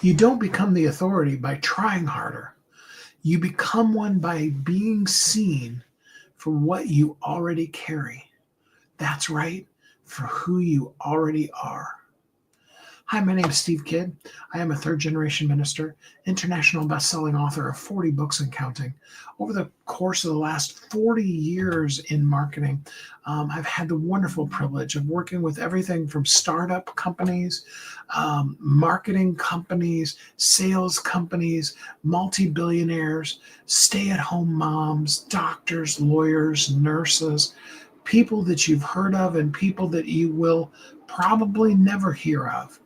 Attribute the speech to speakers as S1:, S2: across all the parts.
S1: You don't become the authority by trying harder. You become one by being seen for what you already carry. That's right, for who you already are. Hi, my name is Steve Kidd. I am a third-generation minister, international best-selling author of 40 books and counting. Over the course of the last 40 years in marketing, I've had the wonderful privilege of working with everything from startup companies, marketing companies, sales companies, multi-billionaires, stay-at-home moms, doctors, lawyers, nurses, people that you've heard of and people that you will probably never hear of.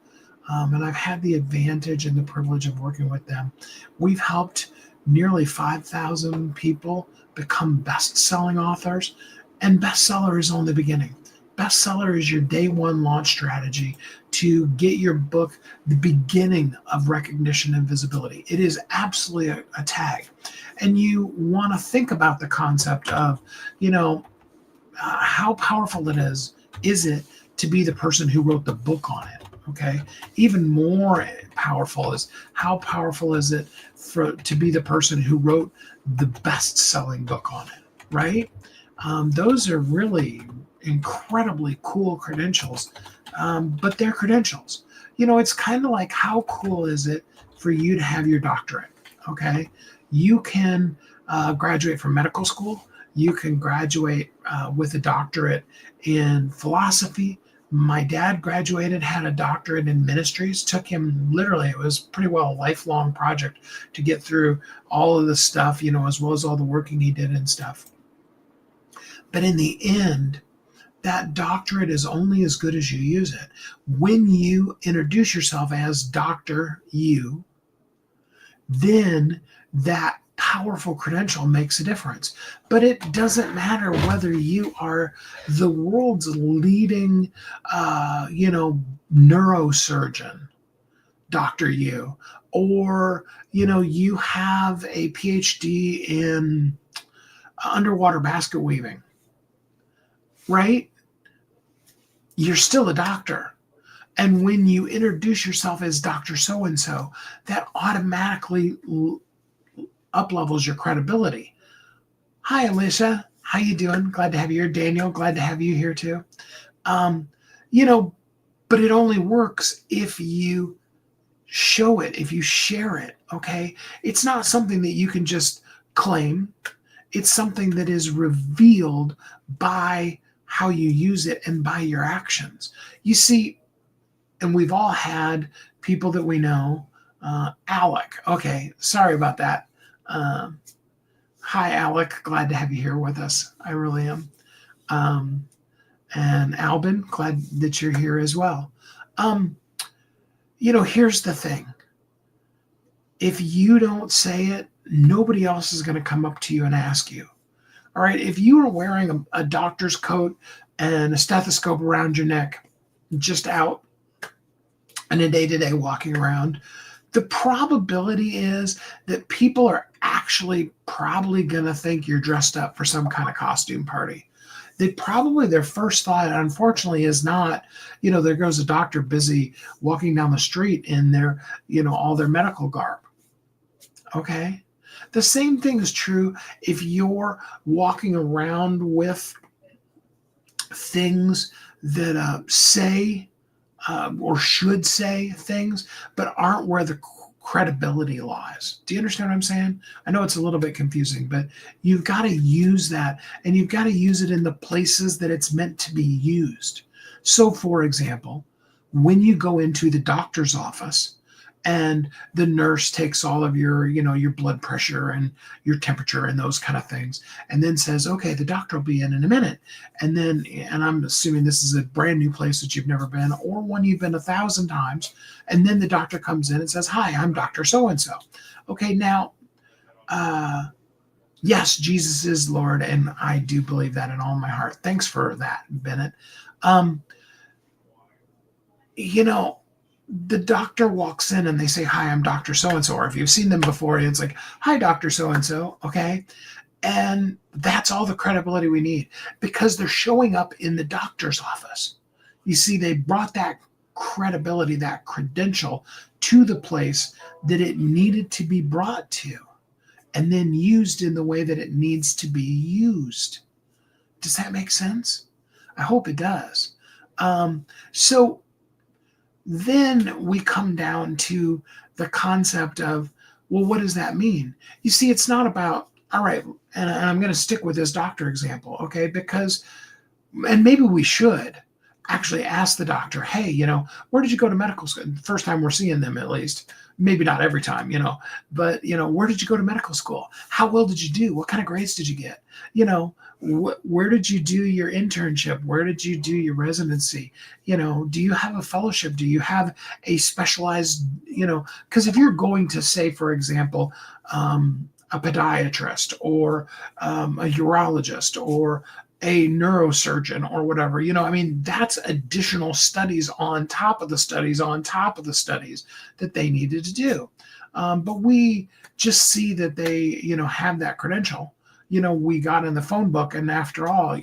S1: And I've had the advantage and the privilege of working with them. We've helped nearly 5,000 people become best-selling authors, and bestseller is only the beginning. Bestseller is your day one launch strategy to get your book the beginning of recognition and visibility. It is absolutely a tag. And you want to think about the concept of, how powerful is it to be the person who wrote the book on it? Okay. Even more powerful is how powerful is it to be the person who wrote the best-selling book on it, right? Those are really incredibly cool credentials, but they're credentials. It's kind of like, how cool is it for you to have your doctorate? Okay. You can graduate from medical school. You can graduate with a doctorate in philosophy. My dad graduated, had a doctorate in ministries. Took him literally, it was pretty well a lifelong project to get through all of the stuff, as well as all the working he did and stuff. But in the end, that doctorate is only as good as you use it. When you introduce yourself as Dr. You, then that powerful credential makes a difference. But it doesn't matter whether you are the world's leading, neurosurgeon, Dr. You, or, you have a PhD in underwater basket weaving, right? You're still a doctor. And when you introduce yourself as Dr. So-and-so, that automatically up-levels your credibility. Hi, Alicia. How you doing? Glad to have you here. Daniel, glad to have you here too. But it only works if you show it, if you share it, okay? It's not something that you can just claim. It's something that is revealed by how you use it and by your actions. You see, and we've all had people that we know. Alec. Okay, sorry about that. Hi, Alec. Glad to have you here with us. I really am. And Albin, glad that you're here as well. Here's the thing. If you don't say it, nobody else is going to come up to you and ask you. All right. If you are wearing a doctor's coat and a stethoscope around your neck, just out in a day-to-day walking around, the probability is that people are actually probably going to think you're dressed up for some kind of costume party. Their first thought, unfortunately, is not, there goes a doctor busy walking down the street in their, all their medical garb. Okay. The same thing is true if you're walking around with things that say or should say things, but aren't where the credibility lies. Do you understand what I'm saying? I know it's a little bit confusing, but you've got to use that, and you've got to use it in the places that it's meant to be used. So, for example, when you go into the doctor's office and the nurse takes all of your, your blood pressure and your temperature and those kind of things, and then says, okay, the doctor will be in a minute. And I'm assuming this is a brand new place that you've never been, or one you've been 1,000 times. And then the doctor comes in and says, hi, I'm Dr. So-and-so. Okay, now, yes, Jesus is Lord, and I do believe that in all my heart. Thanks for that, Bennett. The doctor walks in and they say, hi, I'm Dr. So-and-so. Or if you've seen them before, it's like, hi, Dr. So-and-so. Okay. And that's all the credibility we need, because they're showing up in the doctor's office. You see, they brought that credibility, that credential to the place that it needed to be brought to, and then used in the way that it needs to be used. Does that make sense? I hope it does. So then we come down to the concept of, well, what does that mean? You see, it's not about, all right, and I'm going to stick with this doctor example, okay? Because, and maybe we should actually ask the doctor, hey, where did you go to medical school? First time we're seeing them, at least. Maybe not every time, but, where did you go to medical school? How well did you do? What kind of grades did you get? Where did you do your internship? Where did you do your residency? Do you have a fellowship? Do you have a specialized, because if you're going to say, for example, a podiatrist or a urologist or a neurosurgeon or whatever, that's additional studies on top of the studies on top of the studies that they needed to do. But we just see that they, have that credential. We got in the phone book, and after all,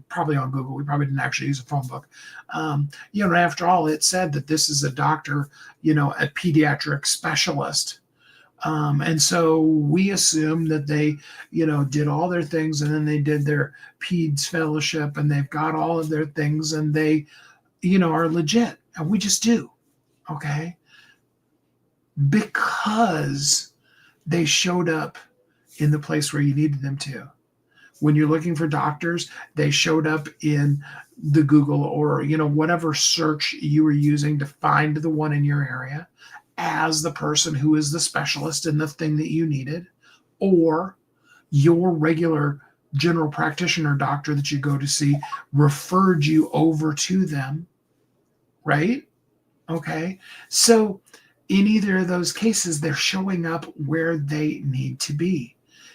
S1: probably on Google, we probably didn't actually use a phone book. After all, it said that this is a doctor, a pediatric specialist. And so we assume that they, did all their things, and then they did their PEDS fellowship, and they've got all of their things, and they, are legit. And we just do. Okay. Because they showed up in the place where you needed them to. When you're looking for doctors, they showed up in the Google or, whatever search you were using to find the one in your area as the person who is the specialist in the thing that you needed, or your regular general practitioner doctor that you go to see referred you over to them, right? Okay. So in either of those cases, they're showing up where they need to be.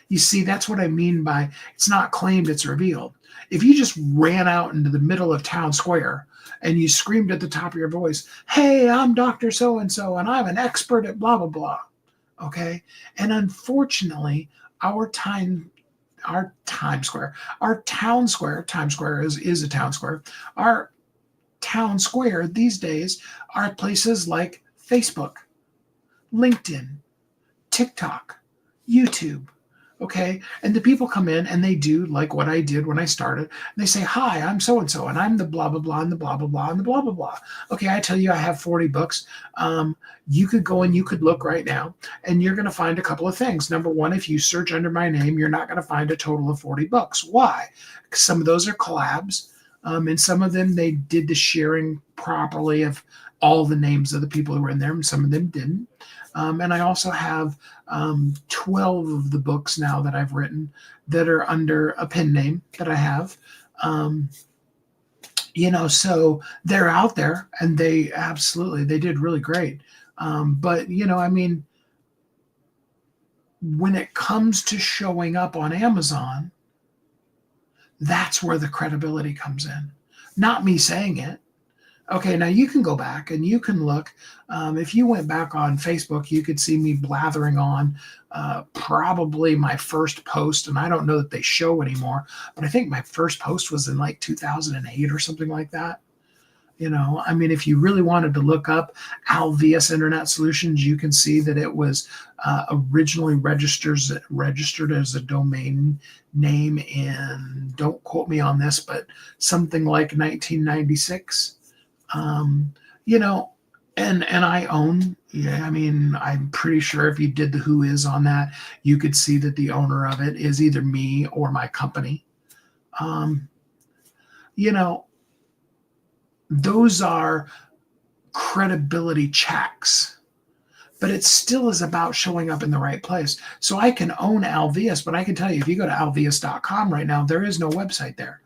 S1: You see, that's what I mean by it's not claimed, it's revealed. If you just ran out into the middle of town square and you screamed at the top of your voice, hey, I'm Dr. So-and-so, and I'm an expert at blah, blah, blah. Okay. And unfortunately, our town square Times Square is a town square. Our town square these days are places like Facebook, LinkedIn, TikTok, YouTube. Okay. And the people come in and they do like what I did when I started. They say, hi, I'm so-and-so, and I'm the blah, blah, blah, and the blah, blah, blah, and the blah, blah, blah. Okay. I tell you, I have 40 books. You could go and you could look right now, and you're going to find a couple of things. Number one, if you search under my name, you're not going to find a total of 40 books. Why? Because some of those are collabs. And some of them, they did the sharing properly of all the names of the people who were in there, and some of them didn't. And I also have 12 of the books now that I've written that are under a pen name that I have. So they're out there, and they did really great. But, when it comes to showing up on Amazon, that's where the credibility comes in. Not me saying it. Okay, now you can go back and you can look. If you went back on Facebook, you could see me blathering on probably my first post, and I don't know that they show anymore, but I think my first post was in like 2008 or something like that. If you really wanted to look up Alvius Internet Solutions, you can see that it was originally registered as a domain name in, don't quote me on this, but something like 1996. And I own, I'm pretty sure if you did the who is on that, you could see that the owner of it is either me or my company. Those are credibility checks, but it still is about showing up in the right place. So I can own Alvius, but I can tell you, if you go to alvius.com right now, there is no website there.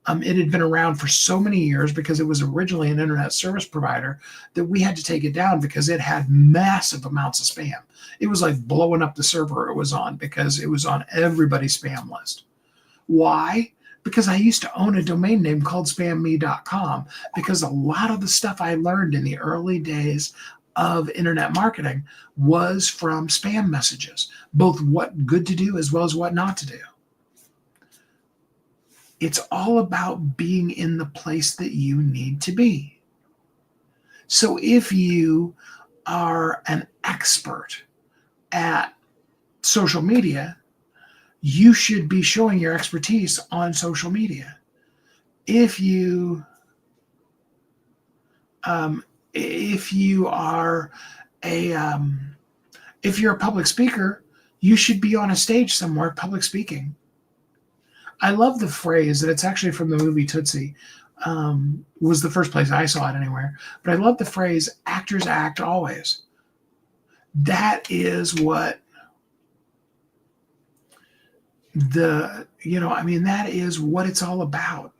S1: It had been around for so many years because it was originally an internet service provider that we had to take it down because it had massive amounts of spam. It was like blowing up the server it was on because it was on everybody's spam list. Why? Because I used to own a domain name called spamme.com, because a lot of the stuff I learned in the early days of internet marketing was from spam messages, both what good to do as well as what not to do. It's all about being in the place that you need to be. So if you are an expert at social media, you should be showing your expertise on social media. If you if you are a if you're a public speaker, you should be on a stage somewhere public speaking. I love the phrase, and it's actually from the movie Tootsie. Was the first place I saw it anywhere. But I love the phrase, actors act always. That is what that is what it's all about,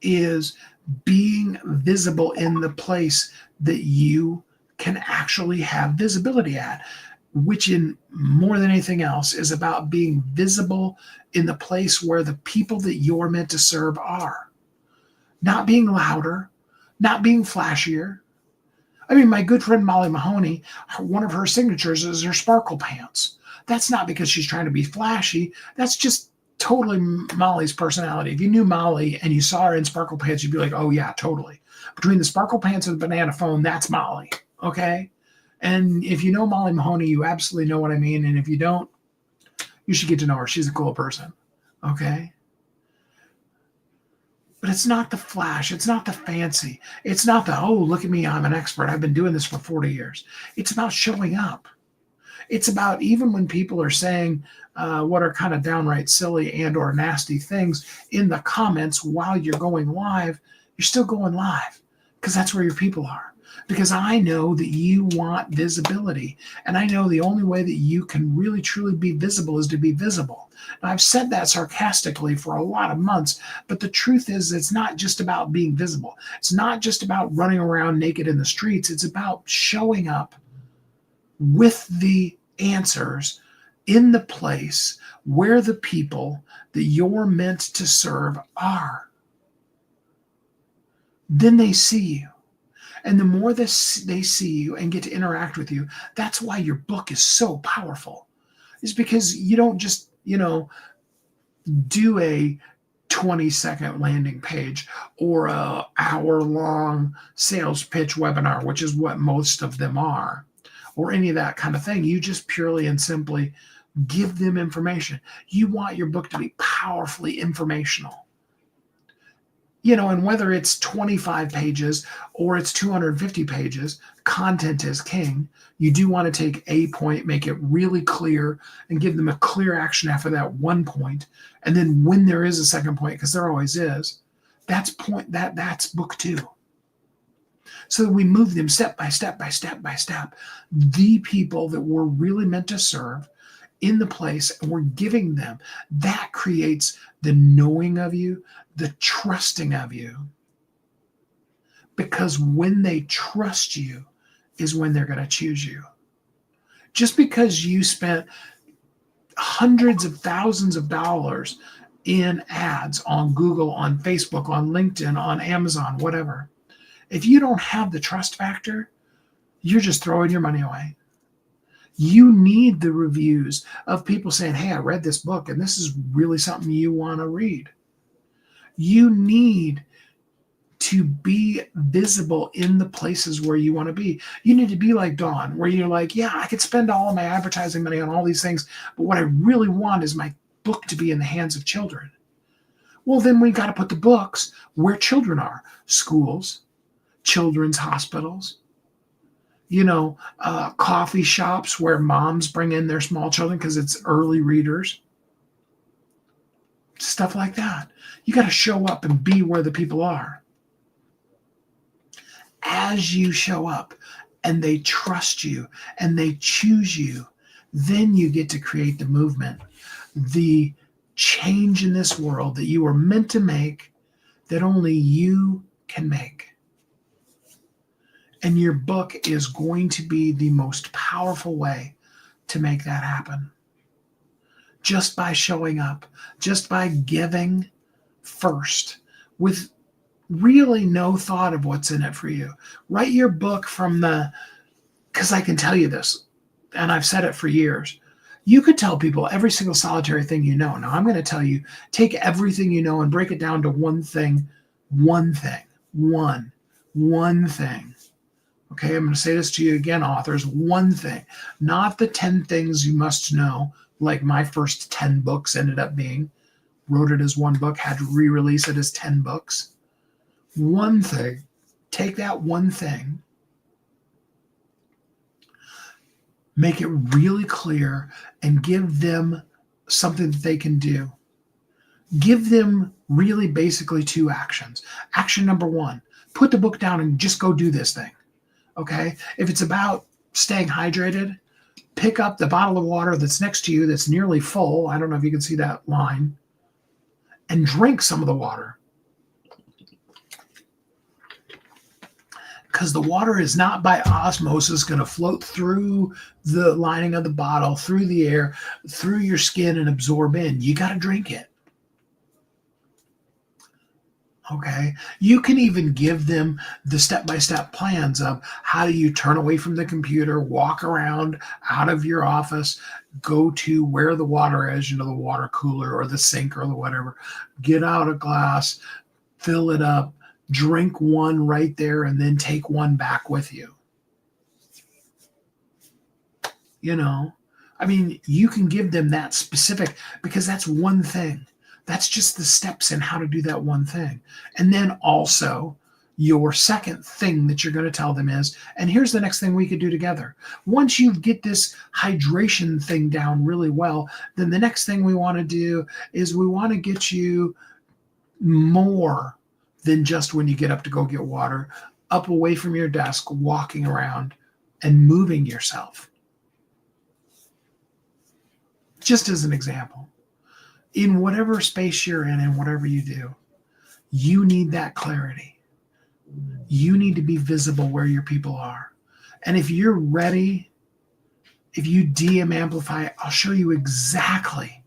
S1: is being visible in the place that you can actually have visibility at, which in more than anything else is about being visible in the place where the people that you're meant to serve are. Not being louder, not being flashier. I mean, my good friend Molly Mahoney, one of her signatures is her sparkle pants. That's not because she's trying to be flashy. That's just totally Molly's personality. If you knew Molly and you saw her in sparkle pants, you'd be like, oh yeah, totally. Between the sparkle pants and the banana phone, that's Molly. Okay? And if you know Molly Mahoney, you absolutely know what I mean. And if you don't, you should get to know her. She's a cool person. Okay? But it's not the flash. It's not the fancy. It's not the, oh, look at me, I'm an expert. I've been doing this for 40 years. It's about showing up. It's about, even when people are saying what are kind of downright silly and or nasty things in the comments while you're going live, you're still going live because that's where your people are. Because I know that you want visibility. And I know the only way that you can really, truly be visible is to be visible. Now, I've said that sarcastically for a lot of months, but the truth is it's not just about being visible. It's not just about running around naked in the streets. It's about showing up with the answers in the place where the people that you're meant to serve are. Then they see you. And the more they see you and get to interact with you, that's why your book is so powerful. Is because you don't just, do a 20-second landing page or a hour-long sales pitch webinar, which is what most of them are, or any of that kind of thing. You just purely and simply give them information. You want your book to be powerfully informational. And whether it's 25 pages or it's 250 pages, content is king. You do want to take a point, make it really clear, and give them a clear action after that one point. And then when there is a second point, because there always is, that's book 2. So we move them step by step by step by step. The people that we're really meant to serve in the place, and we're giving them, that creates the knowing of you, the trusting of you. Because when they trust you is when they're going to choose you. Just because you spent hundreds of thousands of dollars in ads on Google, on Facebook, on LinkedIn, on Amazon, whatever, if you don't have the trust factor, you're just throwing your money away. You need the reviews of people saying, hey, I read this book and this is really something you want to read. You need to be visible in the places where you want to be. You need to be like Dawn, where you're like, yeah, I could spend all of my advertising money on all these things, but what I really want is my book to be in the hands of children. Well, then we've got to put the books where children are. Schools, children's hospitals, coffee shops where moms bring in their small children because it's early readers. Stuff like that. You got to show up and be where the people are. As you show up and they trust you and they choose you, then you get to create the movement, the change in this world that you were meant to make, that only you can make. And your book is going to be the most powerful way to make that happen. Just by showing up, just by giving first, with really no thought of what's in it for you. Write your book because I can tell you this, and I've said it for years. You could tell people every single solitary thing you know. Now I'm going to tell you, take everything you know and break it down to one thing. Okay, I'm going to say this to you again, authors. One thing, not the 10 things you must know, like my first 10 books ended up being. Wrote it as one book, had to re-release it as 10 books. One thing, take that one thing, make it really clear, and give them something that they can do. Give them really basically 2 actions. Action number 1, put the book down and just go do this thing. Okay? If it's about staying hydrated, pick up the bottle of water that's next to you that's nearly full. I don't know if you can see that line. And drink some of the water. Because the water is not by osmosis going to float through the lining of the bottle, through the air, through your skin, and absorb in. You got to drink it. Okay. You can even give them the step-by-step plans of how do you turn away from the computer, walk around out of your office, go to where the water is, the water cooler or the sink or the whatever, get out a glass, fill it up, drink one right there, and then take one back with you. You can give them that specific, because that's one thing. That's just the steps in how to do that one thing. And then also your second thing that you're going to tell them is, and here's the next thing we could do together. Once you get this hydration thing down really well, then the next thing we want to do is we want to get you more than just when you get up to go get water, up away from your desk, walking around and moving yourself. Just as an example. In whatever space you're in and whatever you do, you need that clarity. You need to be visible where your people are. And if you're ready, if you DM Amplify, I'll show you exactly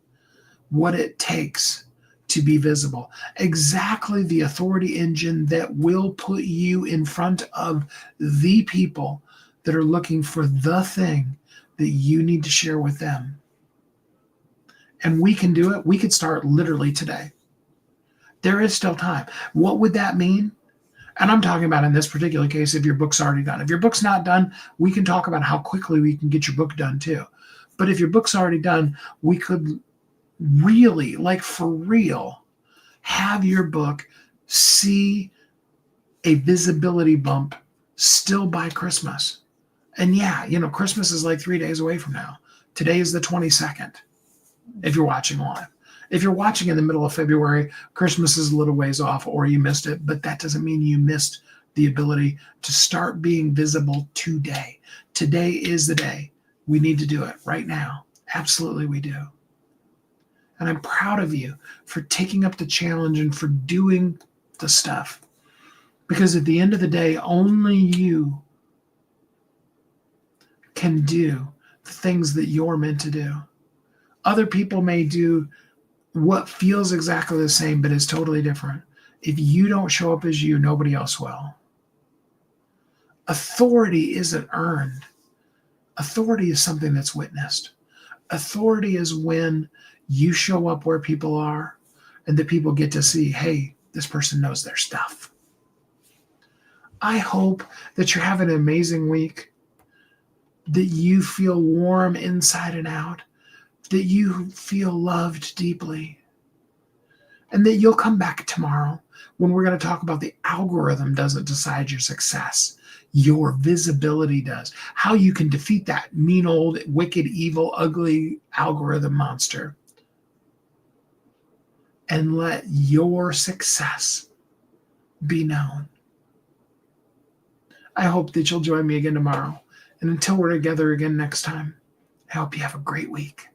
S1: what it takes to be visible. Exactly the authority engine that will put you in front of the people that are looking for the thing that you need to share with them. And we can do it. We could start literally today. There is still time. What would that mean? And I'm talking about in this particular case, if your book's already done. If your book's not done, we can talk about how quickly we can get your book done too. But if your book's already done, we could really, like for real, have your book see a visibility bump still by Christmas. And yeah, Christmas is like 3 days away from now. Today is the 22nd. If you're watching live. If you're watching in the middle of February, Christmas is a little ways off or you missed it, but that doesn't mean you missed the ability to start being visible today. Today is the day. We need to do it right now. Absolutely we do. And I'm proud of you for taking up the challenge and for doing the stuff. Because at the end of the day, only you can do the things that you're meant to do. Other people may do what feels exactly the same, but is totally different. If you don't show up as you, nobody else will. Authority isn't earned. Authority is something that's witnessed. Authority is when you show up where people are and the people get to see, hey, this person knows their stuff. I hope that you're having an amazing week, that you feel warm inside and out, that you feel loved deeply, and that you'll come back tomorrow when we're going to talk about the algorithm doesn't decide your success. Your visibility does. How you can defeat that mean old, wicked, evil, ugly algorithm monster and let your success be known. I hope that you'll join me again tomorrow. And until we're together again next time, I hope you have a great week.